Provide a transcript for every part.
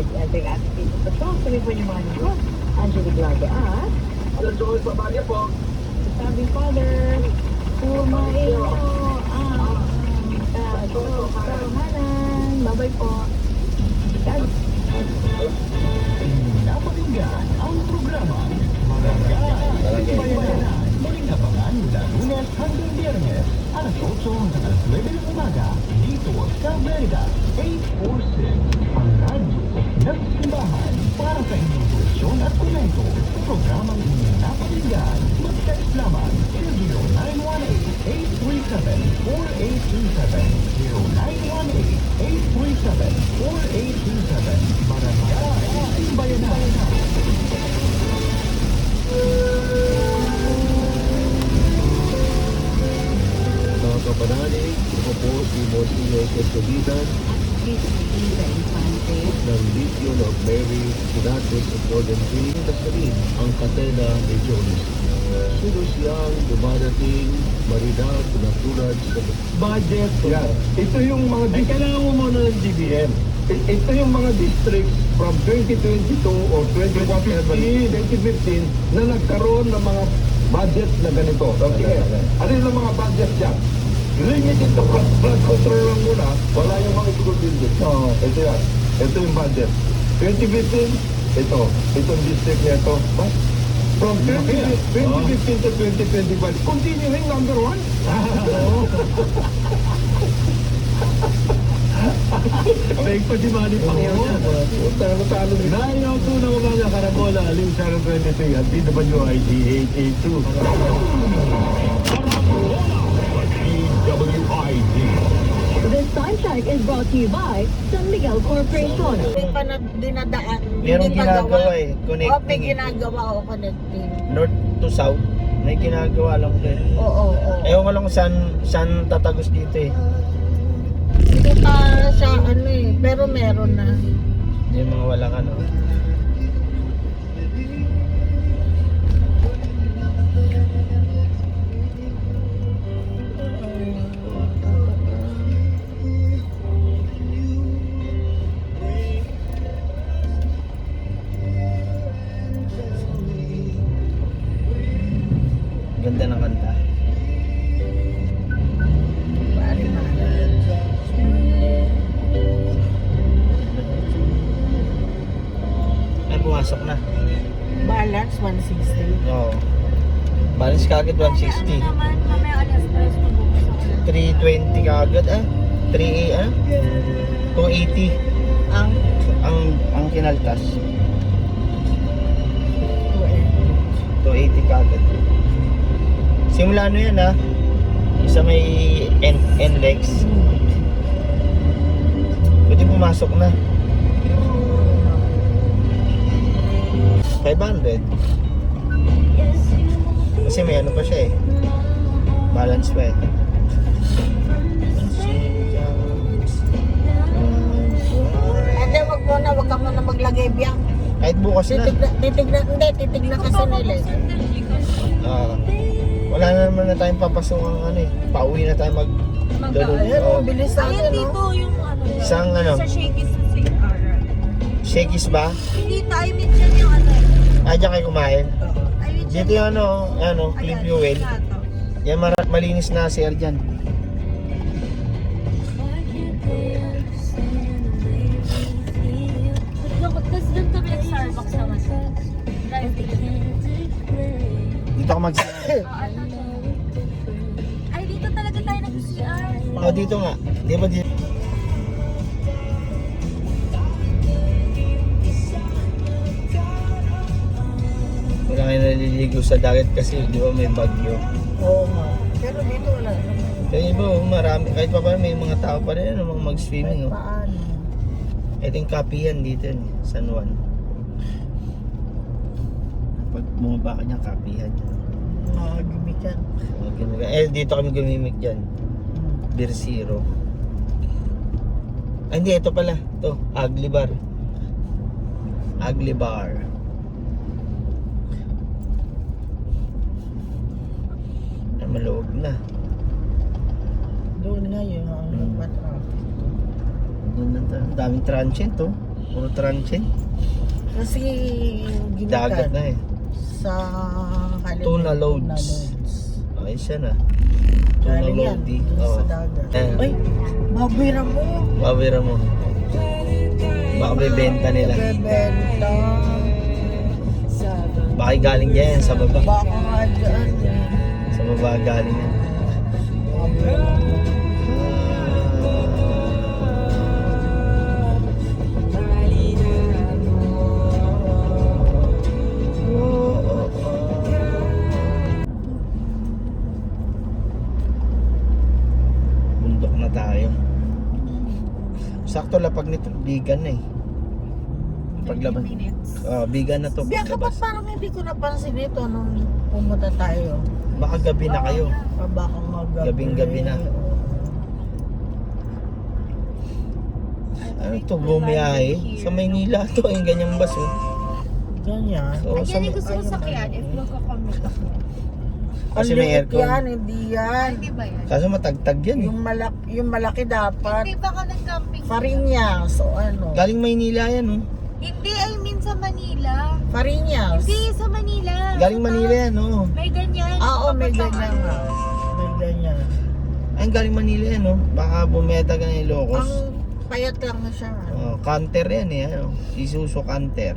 Ating ating pinagpasok, kami po yung mga nito. Angelic Lago at Alam ko sa bagay po. sabi Father, pumain mo ang katotohanan. Babay po. Napakinggan ang programa Barangay Bayanan. Muling abangan mula Lunes hanggang Biyernes, alas 8 hanggang alas 9 ng umaga, dito sa Merida 846, ang radyo ng simbahan para sa inyong tuwisyon at komento. Programang inyong napakinggan. Mag-text lamang 0918-837-4827, 0918-837-4827, Barangay Bayanan. Mga kapanalig, ako po si Monsignor Kesubitan ng Legion of Mary, Pilatus of Northern Tree, kasarin ang Catena de Jones. Sino siyang dumadating, marinag, natulad sa budget. Yan. Ito yung mga kailangan mo muna ng DBM. Ito yung mga districts from 2022 or 2015 na nagkaroon ng mga budget na ganito. Okay. Ano yung mga budget dyan? Limited to flood control lang muna. Wala yung mga school building. No, ito yan. Ito yung budget. 2015, itong district na ito. From 2015 to 2025, continuing number 1. May pagdimani pa kayo dyan. Talo-talo nila. Nahiyaw po ng umaga Carabola, Aling Sara 23 at DWIG 882. DWIG. This time check is brought to you by San Miguel Corporation. Hindi pa na dinadaan. Merong Hindi pa ginagawa gawa. eh, O, may connecting. ginagawa o connecting. North to south, may ginagawa lang din. Oo. Ewan ko lang saan tatagos dito eh. Hindi pa siya ano eh, pero meron na. Yung mga walang ano. Ganda ng kanta. Pare na. Ay, pumasok na. Balance 160. Oo. Balance kagad 160. naman, mamaya alas 3 magbukas ako. 320 kagad ah. 3 ano? 280 ang kinaltas. 280 kagad. Simula ano yan ha? Isa may NLEX. Pwede pumasok na. 500. Kasi may ano pa siya eh. Balance pa eh. Hindi, wag ka muna maglagay biyak. Kahit bukas na. Titignan kasi nila eh. Wala na naman na tayong papasokang ano eh. Pauwi na tayo Ayun, oh. bilis sa Ayan akin, dito no? yung ano. Isang ano? Sa Shakey's sa St. Ara. Shakey's ba? Hindi tayo minsan yung ano. Ah, dyan kayo kumain? Ay, minsan Dito yung ano, clean fuel. Yan malinis na CR dyan. Tapos doon kami nag-Starbucks naman. Drive Dito ako Ay, dito talaga tayo nag-CR. Oh, dito nga. Di ba dito? Wala kayo naliligo sa dagat kasi di ba may bagyo. Oo nga. Pero dito wala. Kaya iba, marami. Kahit pa paano may mga tao pa rin ano, mag-swimming. Oh. Paano? Ito yung kapihan dito, San Juan. Pag bumaba ka niya, kapihan. Gimik yan. Dito kami gumimik dyan. Beer Zero. Ay, hindi, ito pala. Ito, Ugly Bar. Ugly Bar. Ay, maluwag na. Doon nga yung traffic. Doon na tayo. Daming transient, oh. Puro transit. Kasi ginikan Dagat na eh. sa Halimaw. Tuna loads. Ayos yan ah. Tuna Galing yan, load eh. dun sa Oo. dagat. Ayan. Ay, babira mo. Mabira mo. Baka bebenta nila. Bebenta. Baka galing dyan sa baba. Baka nga dyan eh. Sa baba galing yan. Babira mo. Bundok na tayo. Sakto lapag nito, bigan na eh. Paglabas. Bigan na to Biya ka pa paglabas. parang hindi ko napansin ito nung pumunta tayo. Baka gabi na kayo. Baka magabi. Gabing-gabi na. Ano to, bumiyahe? Sa Maynila to, yung ganyang bus oh. Ganyan. So, sa, Yan yung gusto ko sakyan if magkakommute ako. kasi Ang may liit aircon. yan, hindi yan. Hindi ba yan? Kaso matagtag yan eh. Yung malaki dapat. Hindi ba ka nag-camping? Fariñas o ano. Galing Maynila yan oh. Hindi, I mean sa Manila. Fariñas. Hindi, sa Manila. Galing Manila yan oh. May ganyan. Oo, may Papuntang ganyan nga. May ganyan. Ay, galing Manila yan oh. Baka bumeta ka ng Ilocos. Ang payat lang na siya. Oh, Canter yan eh. Ano? Isuzu Canter.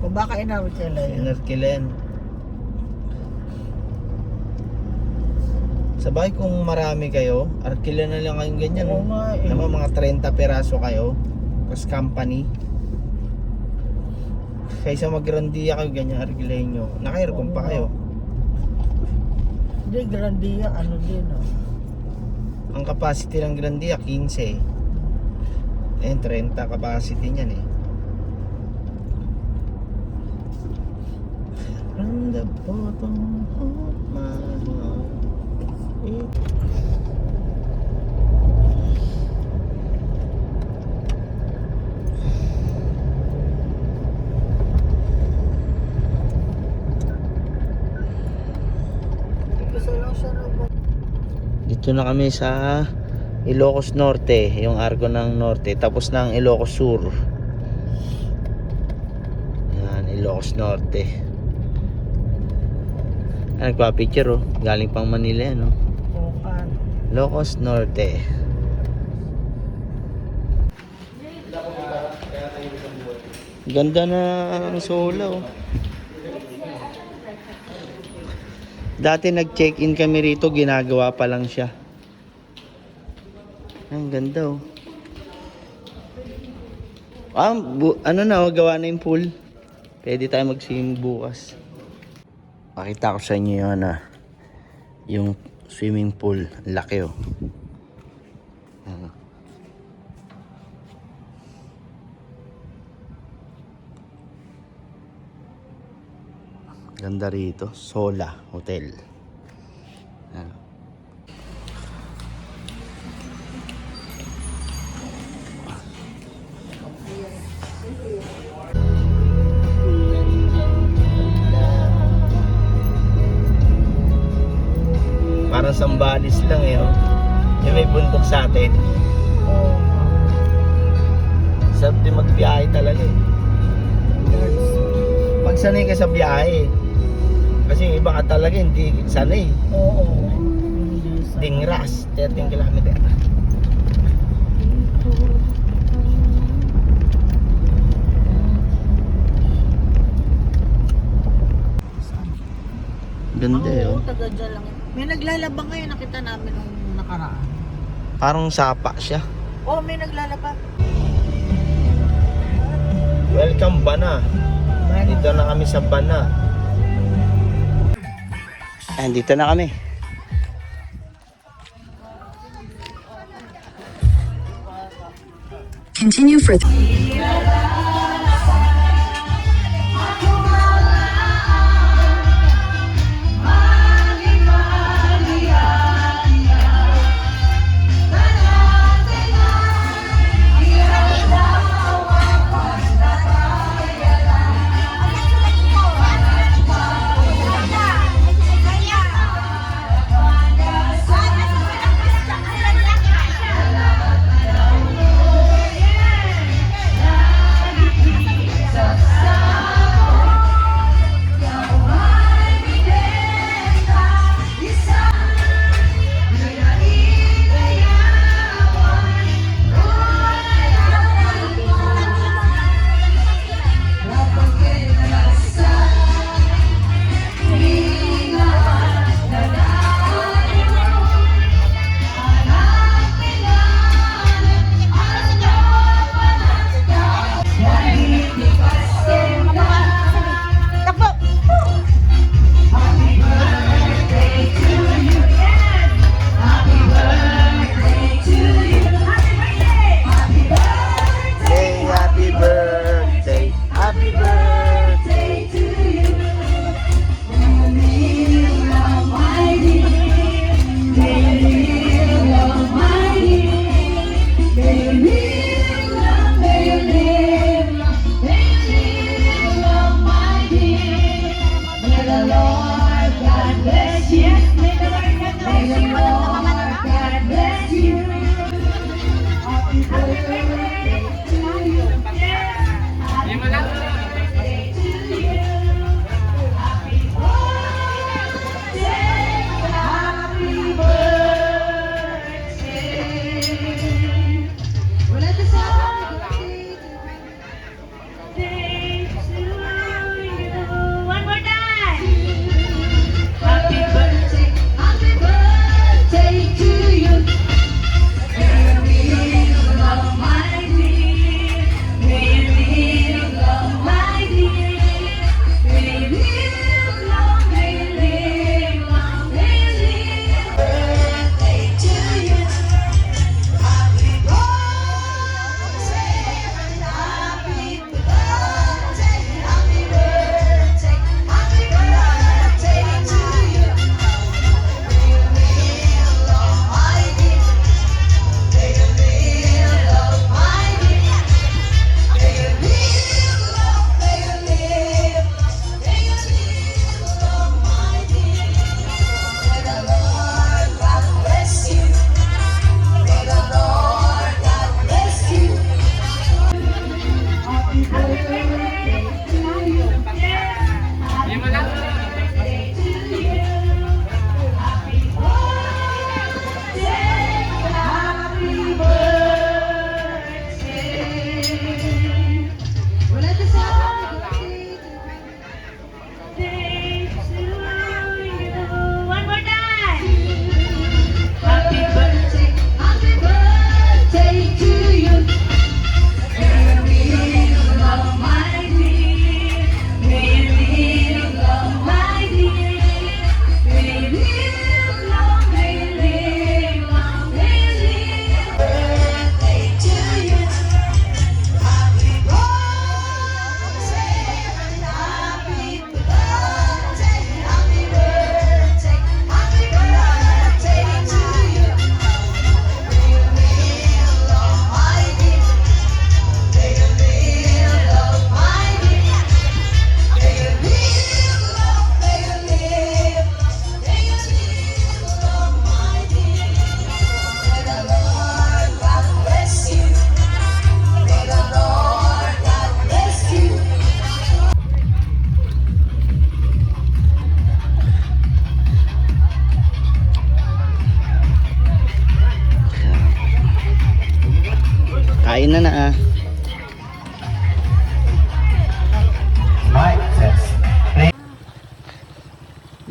O baka inarkila yun. Inarkila yan. Sabay kung marami kayo, arkila na lang kayong ganyan. Oo No? nga eh. Naman mga 30 peraso kayo. Tapos company. Kaysa magrandiya kayo, ganyan arkilahin nyo. Naka-aircon pa kayo. Hindi, Grandia, ano din oh. Ang capacity ng Grandia, 15. Eh, 30 capacity niyan eh. From the bottom of my heart. Gusto lang siya naman. Dito na kami sa Ilocos Norte, yung Argo ng Norte, tapos ng Ilocos Sur. Yan, Ilocos Norte. Nagpa-picture oh, galing pang Manila yan oh. Bukan. Ilocos Norte. Ganda na ang sola oh. Dati nag-check-in kami rito, ginagawa pa lang siya. Ang ganda oh. Ano na oh, gawa na yung pool. Pwede tayo mag-swim bukas. Pakita ko sa inyo yun yung swimming pool. Ang laki oh. Ganda rito, Sola Hotel. Ayan. Parang Sambales lang eh, oh. Yung may bundok sa atin. Oo. Sarap din magbiyahe talaga eh. Pag sanay ka sa biyahe, kasi yung iba ka talaga hindi sanay. Oo. Hindi sa... Dingras, 13 kilometer. Ganda eh, Oo, oh. taga dyan lang. May naglalaba ngayon, nakita namin nung nakaraan. Parang sapa siya. Oo, may naglalaba. Welcome Bana. Dito na kami sa Bana. Dito na kami. Continue for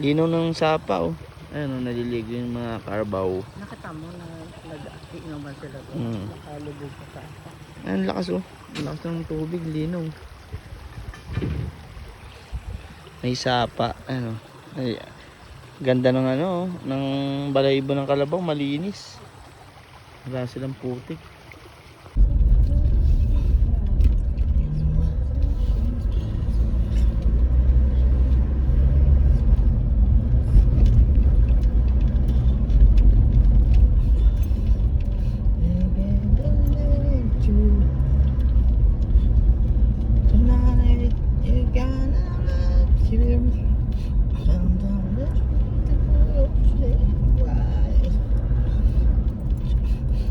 Linaw ng sapa oh. Ayun, naliligo yung mga carabao. Nakita mo na nag-inom ba sila doon? Mm. Nakalubog sa sapa. Ang lakas oh. Ang lakas ng tubig, linaw. May sapa, ano. Ay, ganda ng ano, oh, ng balahibo ng kalabaw, malinis. Wala silang putik.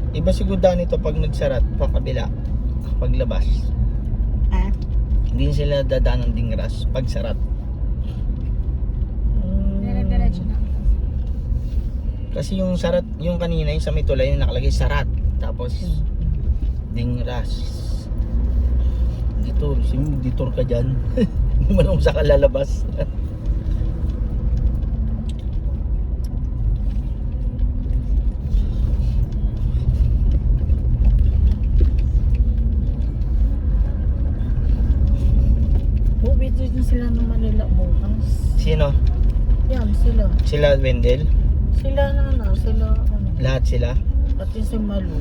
Iba siguro nito pag nagsarat pa kabila, paglabas. Ah? Hindi sila dadaan ng dingras pag sarat. Dire-diretso na. Kasi yung sarat, yung kanina yung sa may tulay yung nakalagay sarat. Tapos dingras. Detour, detour ka dyan. Hindi mo lang sa kalalabas. Bubito din sila ng Manila bukas. Sino? Yan, sila. Sila Wendell? Sila na ano, sila ano. Lahat sila? Pati si Malu.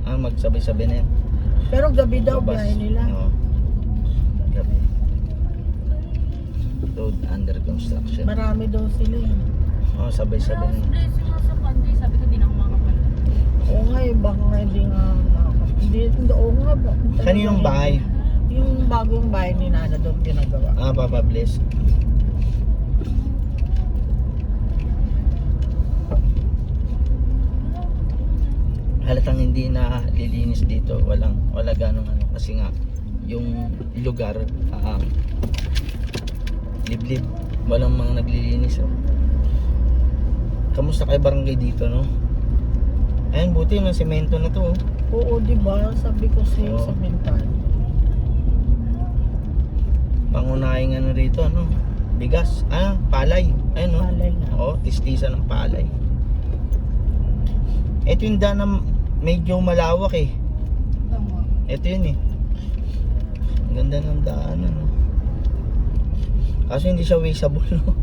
Magsabay-sabay na yan. Pero gabi daw Babas. biyahe nila. Oo. Gabi. Road under construction. Marami daw sila eh. Sabay-sabay na. Blessing nga sa Monday, sabi ko din ako makapal. Oo nga eh, baka nga hindi nga hindi, oo nga ba? Kaninong bahay? Yung bagong bahay ni Nana doon ginagawa. Papa Bless. Halatang hindi na lilinis dito. Wala ganong ano. Kasi nga, yung lugar, liblib. Walang mga naglilinis. Oh. Kamusta kay barangay dito, no? Ayun, buti ng semento na to. Oh. Oo, di ba? Sabi ko Oo. sa mental. Pangunahing ano rito, ano? Bigas. Palay. Ayun, no? Palay nga. Oo, tistisa ng palay. Ito yung daan medyo malawak eh. Tama. Ito yun eh. Ang ganda ng daan, ano? Kaso hindi siya wasteable, no?